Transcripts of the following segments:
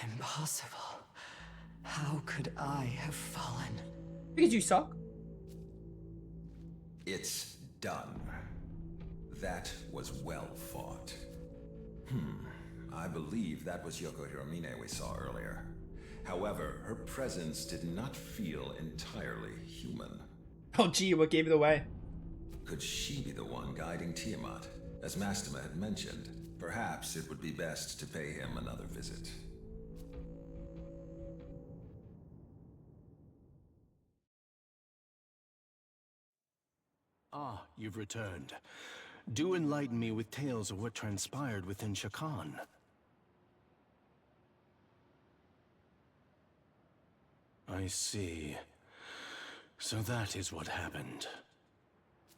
Impossible. How could I have fallen? Because you suck. It's done. That was well fought. I believe that was Yoko Hiromine we saw earlier. However, her presence did not feel entirely human. Oh gee, what gave it away? Could she be the one guiding Tiamat? As Mastema had mentioned, perhaps it would be best to pay him another visit. Ah, you've returned. Do enlighten me with tales of what transpired within Shakan. I see. So that is what happened.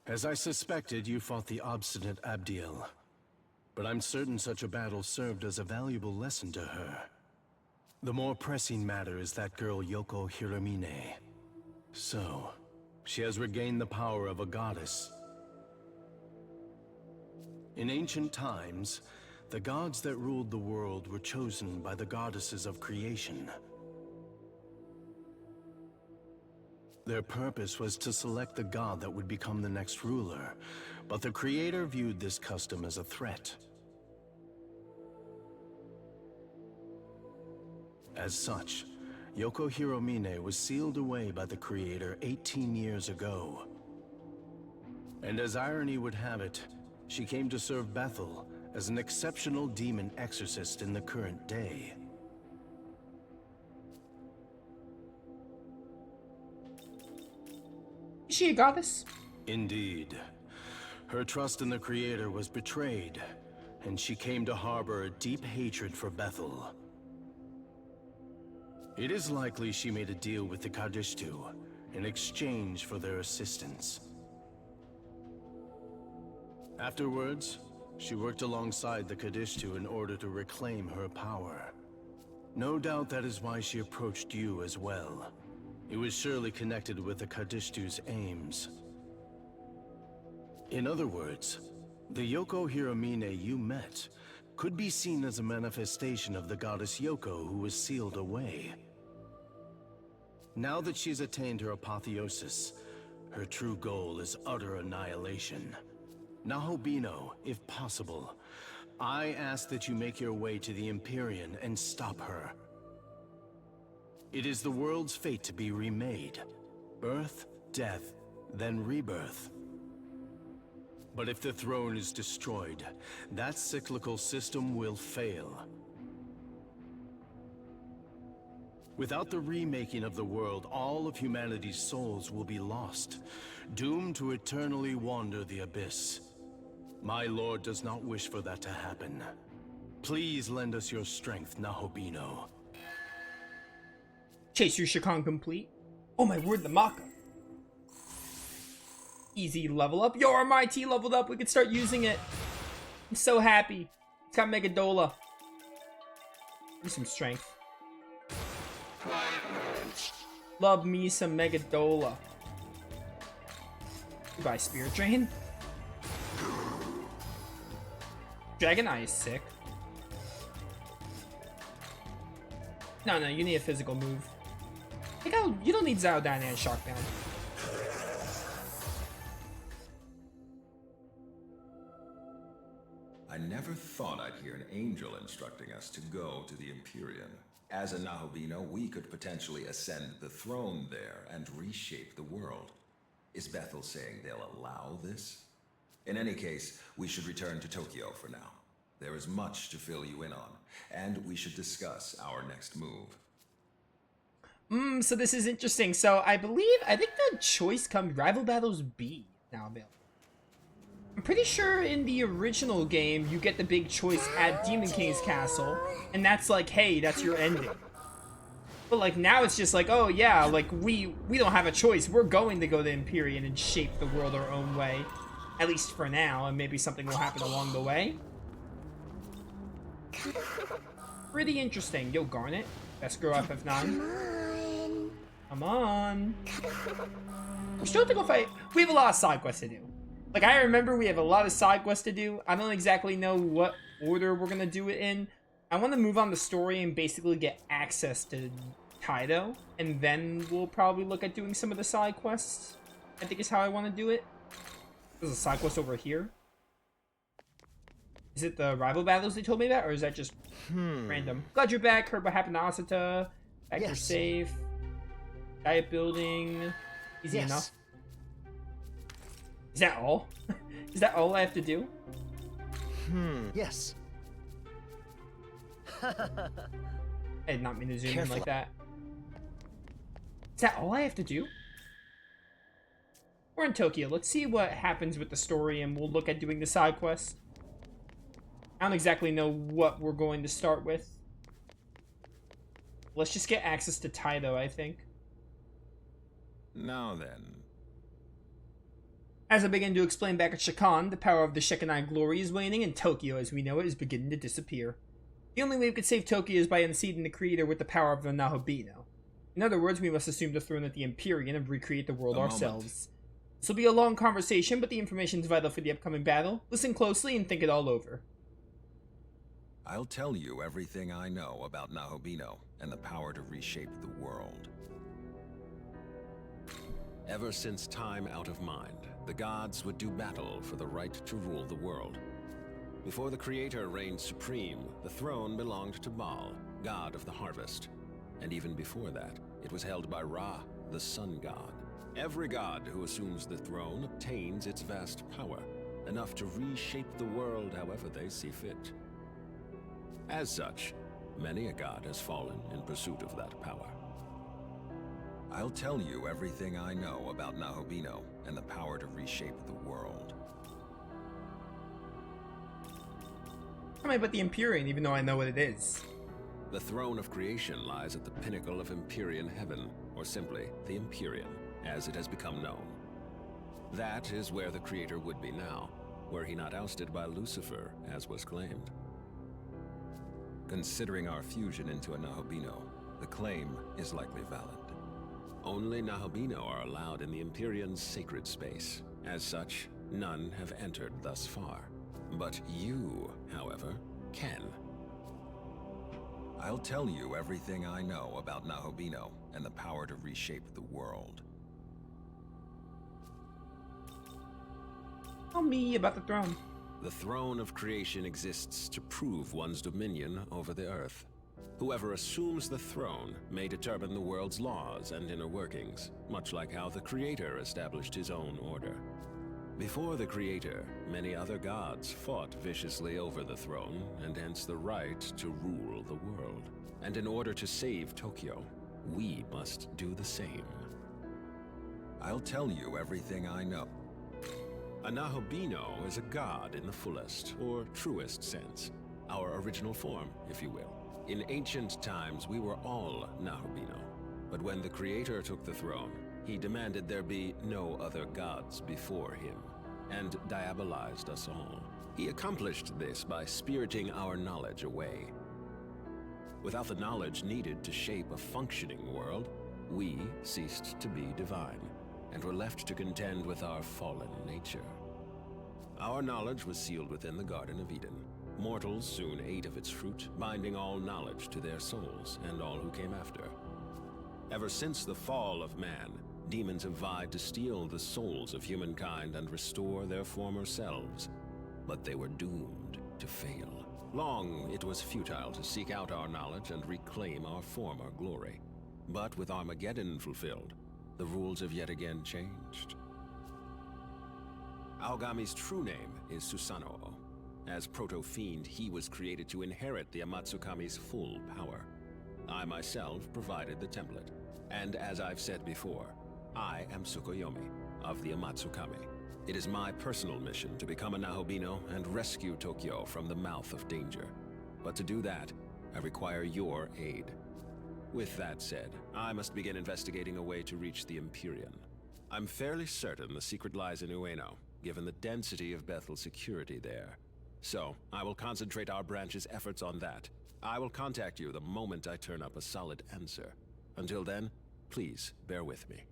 As I suspected, you fought the obstinate Abdiel. But I'm certain such a battle served as a valuable lesson to her. The more pressing matter is that girl Yoko Hiromine. So, she has regained the power of a goddess. In ancient times, the gods that ruled the world were chosen by the goddesses of creation. Their purpose was to select the god that would become the next ruler, but the creator viewed this custom as a threat. As such, Yoko Hiromine was sealed away by the creator 18 years ago. And as irony would have it, she came to serve Bethel as an exceptional demon exorcist in the current day. Is she a goddess? Indeed. Her trust in the Creator was betrayed, and she came to harbor a deep hatred for Bethel. It is likely she made a deal with the Kadishtu in exchange for their assistance. Afterwards, she worked alongside the Kadishtu in order to reclaim her power. No doubt that is why she approached you as well. It was surely connected with the Kadishtu's aims. In other words, the Yoko Hiromine you met could be seen as a manifestation of the goddess Yoko who was sealed away. Now that she's attained her apotheosis, her true goal is utter annihilation. Nahobino, if possible, I ask that you make your way to the Empyrean and stop her. It is the world's fate to be remade. Birth, death, then rebirth. But if the throne is destroyed, that cyclical system will fail. Without the remaking of the world, all of humanity's souls will be lost, doomed to eternally wander the abyss. My lord does not wish for that to happen. Please lend us your strength, Nahobino. Chase your Shakan complete. Oh my word, the Maka. Easy level up. Yo, our MIT leveled up. We can start using it. I'm so happy. It's got Megadola. Give me some strength. Love me some Megadola. Goodbye, Spirit Drain. Dragon Eye is sick. No, you need a physical move. Like how you don't need Zaodan and Shockdown. I never thought I'd hear an angel instructing us to go to the Empyrean. As a Nahobino, we could potentially ascend the throne there and reshape the world. Is Bethel saying they'll allow this? In any case, we should return to Tokyo for now. There is much to fill you in on, and we should discuss our next move. So this is interesting. So I think the choice comes Rival Battles B now available. I'm pretty sure in the original game you get the big choice at Demon King's castle, and that's like, hey, that's your ending. But like now it's just like, oh yeah, like we don't have a choice. We're going to go to Empyrean and shape the world our own way, at least for now, and maybe something will happen along the way. Pretty interesting. Yo, Garnet, best girl FF9. Come on. We still have to go fight. We have a lot of side quests to do. Like, I remember we have a lot of side quests to do. I don't exactly know what order we're gonna do it in. I want to move on the story and basically get access to Kaido, and then we'll probably look at doing some of the side quests. I think is how I want to do it. There's a side quest over here. Is it the rival battles they told me about, or is that just random? Glad you're back, Herba Hapanasata. Back you're safe. Diet building. Easy enough. Is that all? Is that all I have to do? Yes. I did not mean to zoom in like that. Is that all I have to do? We're in Tokyo. Let's see what happens with the story, and we'll look at doing the side quest. I don't exactly know what we're going to start with. Let's just get access to Taido, I think. Now then. As I begin to explain back at Shakan, the power of the Shekinai glory is waning, and Tokyo, as we know it, is beginning to disappear. The only way we could save Tokyo is by unseating the creator with the power of the Nahobino. In other words, we must assume the throne at the Empyrean and recreate the world ourselves. This will be a long conversation, but the information is vital for the upcoming battle. Listen closely and think it all over. I'll tell you everything I know about Nahobino and the power to reshape the world. Ever since time out of mind, the gods would do battle for the right to rule the world. Before the Creator reigned supreme, the throne belonged to Baal, god of the harvest. And even before that, it was held by Ra, the sun god. Every god who assumes the throne obtains its vast power, enough to reshape the world however they see fit. As such, many a god has fallen in pursuit of that power. I'll tell you everything I know about Nahobino and the power to reshape the world. Tell me about the Empyrean, even though I know what it is. The throne of creation lies at the pinnacle of Empyrean heaven, or simply the Empyrean, as it has become known. That is where the Creator would be now, were he not ousted by Lucifer, as was claimed. Considering our fusion into a Nahobino, the claim is likely valid. Only Nahobino are allowed in the Empyrean's sacred space. As such, none have entered thus far. But you, however, can. I'll tell you everything I know about Nahobino and the power to reshape the world. Tell me about the throne. The throne of creation exists to prove one's dominion over the earth. Whoever assumes the throne may determine the world's laws and inner workings, much like how the Creator established his own order. Before the Creator, many other gods fought viciously over the throne, and hence the right to rule the world. And in order to save Tokyo, we must do the same. I'll tell you everything I know. A Nahobino is a god in the fullest, or truest sense. Our original form, if you will. In ancient times, we were all Nahobino. But when the Creator took the throne, he demanded there be no other gods before him, and diabolized us all. He accomplished this by spiriting our knowledge away. Without the knowledge needed to shape a functioning world, we ceased to be divine, and were left to contend with our fallen nature. Our knowledge was sealed within the Garden of Eden. Mortals soon ate of its fruit, binding all knowledge to their souls and all who came after. Ever since the fall of man, demons have vied to steal the souls of humankind and restore their former selves. But they were doomed to fail. Long it was futile to seek out our knowledge and reclaim our former glory. But with Armageddon fulfilled, the rules have yet again changed. Aogami's true name is Susanoo. As Proto-Fiend, he was created to inherit the Amatsukami's full power. I myself provided the template, and as I've said before, I am Tsukuyomi of the Amatsukami. It is my personal mission to become a Nahobino and rescue Tokyo from the mouth of danger. But to do that, I require your aid. With that said, I must begin investigating a way to reach the Empyrean. I'm fairly certain the secret lies in Ueno, given the density of Bethel's security there. So, I will concentrate our branch's efforts on that. I will contact you the moment I turn up a solid answer. Until then, please bear with me.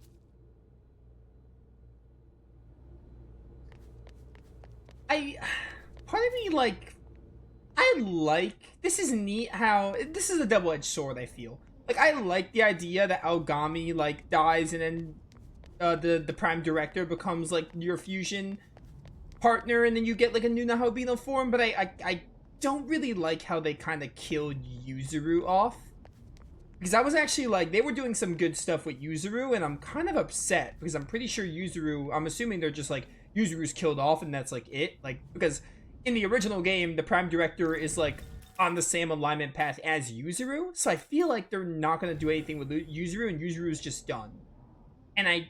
Part of me, like, this is neat how, this is a double-edged sword, I feel. Like, I like the idea that Aogami, like, dies and then the Prime Director becomes, like, your fusion partner and then you get, like, a new Nahobino form, but I don't really like how they kind of killed Yuzuru off. Because I was actually, like, they were doing some good stuff with Yuzuru, and I'm kind of upset, because I'm pretty sure Yuzuru, I'm assuming they're just, like, Yuzuru's killed off and that's, like, it. Like, because in the original game, the Prime Director is, like, on the same alignment path as Yuzuru, so I feel like they're not going to do anything with Yuzuru, and Yuzuru's just done. And I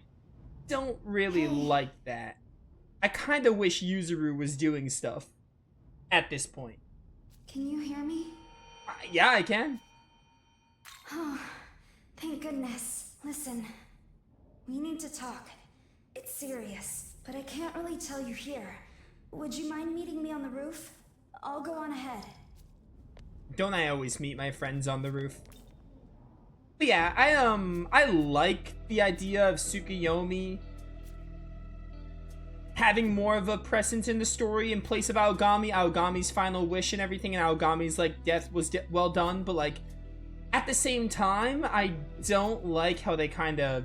don't really like that. I kind of wish Yuzuru was doing stuff at this point. Can you hear me? Yeah, I can. Oh, thank goodness. Listen, we need to talk. It's serious, but I can't really tell you here. Would you mind meeting me on the roof? I'll go on ahead. Don't I always meet my friends on the roof? But yeah, I like the idea of Tsukuyomi having more of a presence in the story in place of Aogami, Aogami's final wish and everything, and Aogami's, like, death was well done, but, like, at the same time, I don't like how they kind of,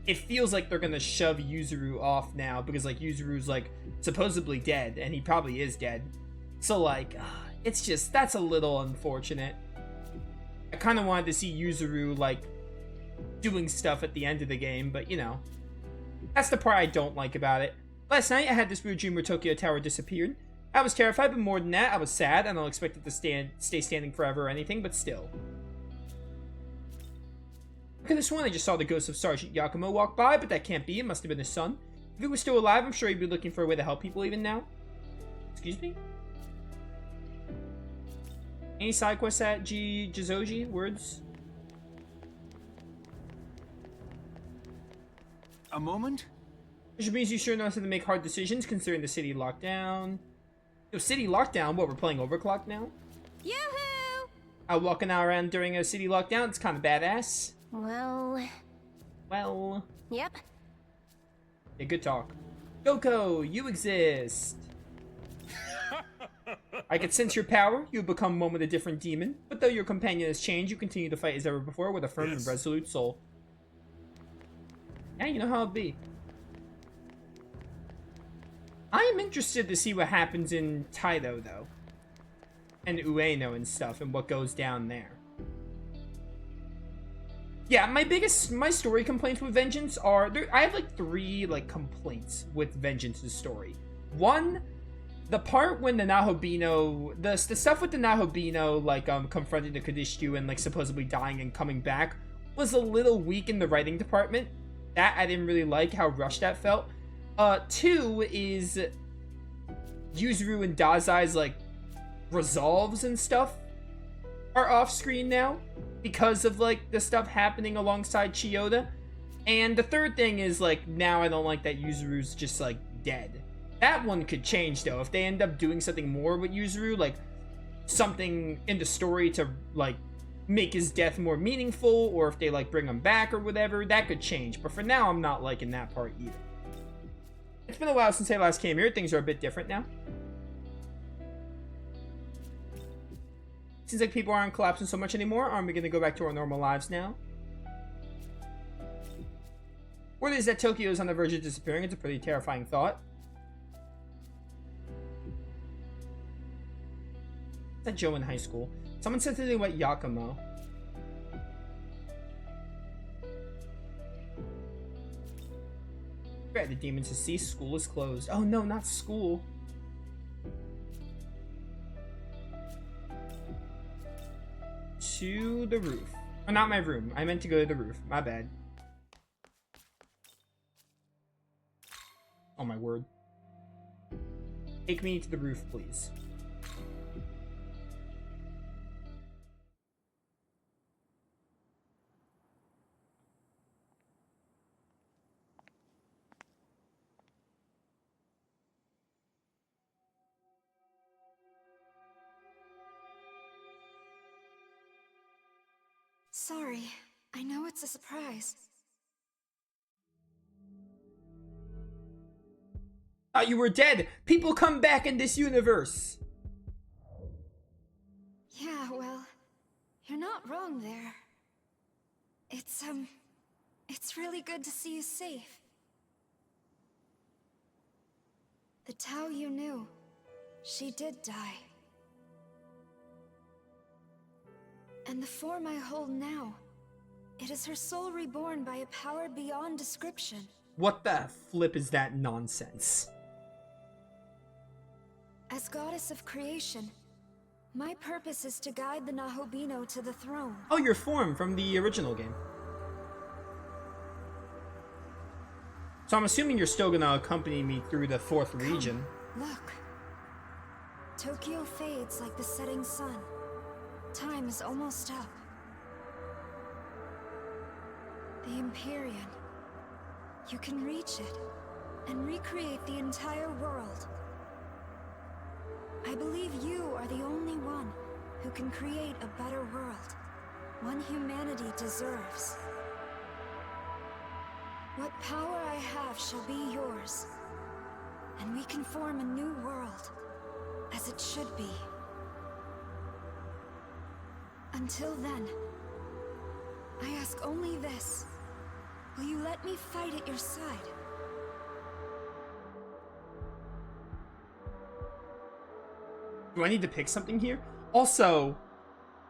it feels like they're gonna shove Yuzuru off now, because, like, Yuzuru's, like, supposedly dead, and he probably is dead. So, like, it's just, that's a little unfortunate. I kind of wanted to see Yuzuru, like, doing stuff at the end of the game, but, you know, that's the part I don't like about it. Last night, I had this weird dream where Tokyo Tower disappeared. I was terrified, but more than that, I was sad. I don't expect it to stay standing forever or anything, but still. I could have sworn I just saw the ghost of Sergeant Yakumo walk by, but that can't be. It must have been his son. If he was still alive, I'm sure he'd be looking for a way to help people even now. Excuse me? Any side quests at Jizoji? Words? A moment? Which means you sure know how to make hard decisions considering the city lockdown. Yo, city lockdown? What, we're playing Overclock now? Yoo-hoo! Out walking around during a city lockdown, it's kind of badass. Well... Yep. Yeah, good talk. Yoko, you exist. I can sense your power. You become one with a different demon. But though your companion has changed, you continue to fight as ever before with a firm and resolute soul. Yeah, you know how it be. I am interested to see what happens in Taido, though. And Ueno and stuff, and what goes down there. Yeah, my story complaints with Vengeance are... I have, like, 3, like, complaints with Vengeance's story. One, the part when the Nahobino... The stuff with the Nahobino, like, confronting the Kadishtu and, like, supposedly dying and coming back was a little weak in the writing department. That I didn't really like, how rushed that felt. 2 is Yuzuru and Dazai's, like, resolves and stuff are off screen now because of, like, the stuff happening alongside Chiyoda. And the third thing is, like, now I don't like that Yuzuru's just, like, dead. That one could change, though. If they end up doing something more with Yuzuru, like, something in the story to, like, make his death more meaningful, or if they, like, bring him back or whatever, that could change. But for now, I'm not liking that part either. It's been a while since I last came here. Things are a bit different now. Seems like people aren't collapsing so much anymore. Aren't we going to go back to our normal lives now? Word is that Tokyo is on the verge of disappearing. It's a pretty terrifying thought. Is that Joe in high school? Someone said something about Yakumo. Right, the demons have ceased. School is closed. Oh no, not school. To the roof. Oh, not my room. I meant to go to the roof. My bad. Oh my word. Take me to the roof, please. Sorry, I know it's a surprise. Thought you were dead. People come back in this universe. Yeah, well, you're not wrong there. It's really good to see you safe. The Tao you knew, she did die. And the form I hold now, it is her soul reborn by a power beyond description. What the flip is that nonsense? As goddess of creation, my purpose is to guide the Nahobino to the throne. Oh, your form from the original game. So I'm assuming you're still gonna accompany me through the 4th region. Look. Tokyo fades like the setting sun. Time is almost up. The Empyrean. You can reach it and recreate the entire world. I believe you are the only one who can create a better world. One humanity deserves. What power I have shall be yours. And we can form a new world, as it should be. Until then, I ask only this. Will you let me fight at your side? Do I need to pick something here? Also,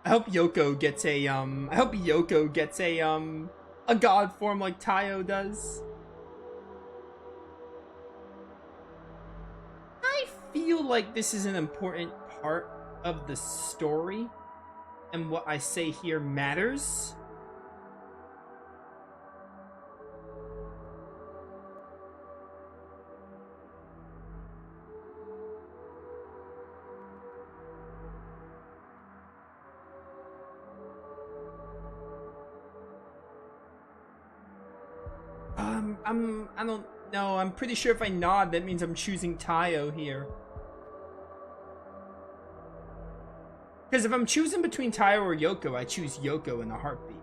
I hope Yoko gets a god form like Tayo does. I feel like this is an important part of the story, and what I say here matters. I don't know. I'm pretty sure if I nod, that means I'm choosing Tayo here. Because if I'm choosing between Tayo or Yoko, I choose Yoko in a heartbeat.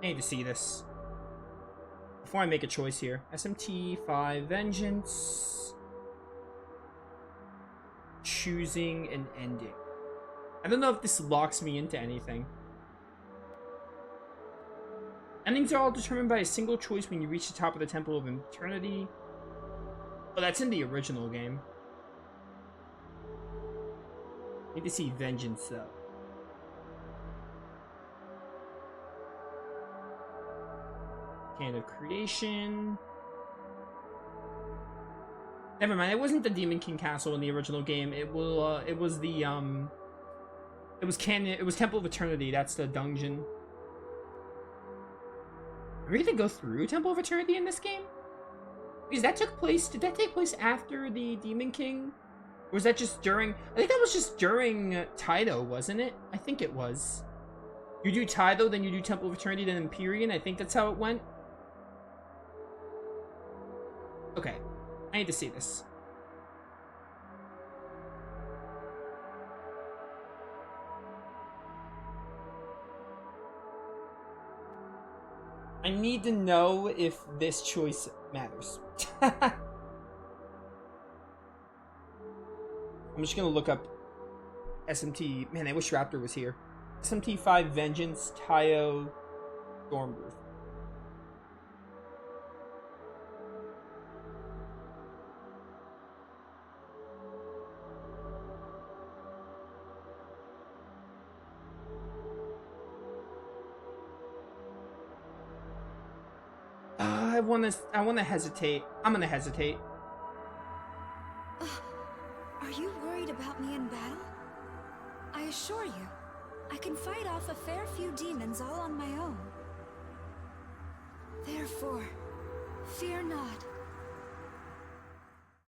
I need to see this before I make a choice here. SMT 5 Vengeance. Choosing an ending. I don't know if this locks me into anything. Endings are all determined by a single choice when you reach the top of the Temple of Eternity. Oh, that's in the original game. Need to see Vengeance though. Hand of Creation. Never mind. It wasn't the Demon King Castle in the original game. It was the It was canon. It was Temple of Eternity. That's the dungeon. Are we gonna go through Temple of Eternity in this game? Because that took place. Did that take place after the Demon King? Or was that just during? I think that was just during Taido, wasn't it? I think it was. You do Taido, then you do Temple of Eternity, then Empyrean. I think that's how it went. Okay, I need to see this. I need to know if this choice matters. I'm just gonna look up SMT. Man, I wish Raptor was here. SMT 5 Vengeance, Tayo, Stormroof. I wanna hesitate. I'm gonna hesitate. Are you worried about me in battle? I assure you, I can fight off a fair few demons all on my own. Therefore, fear not.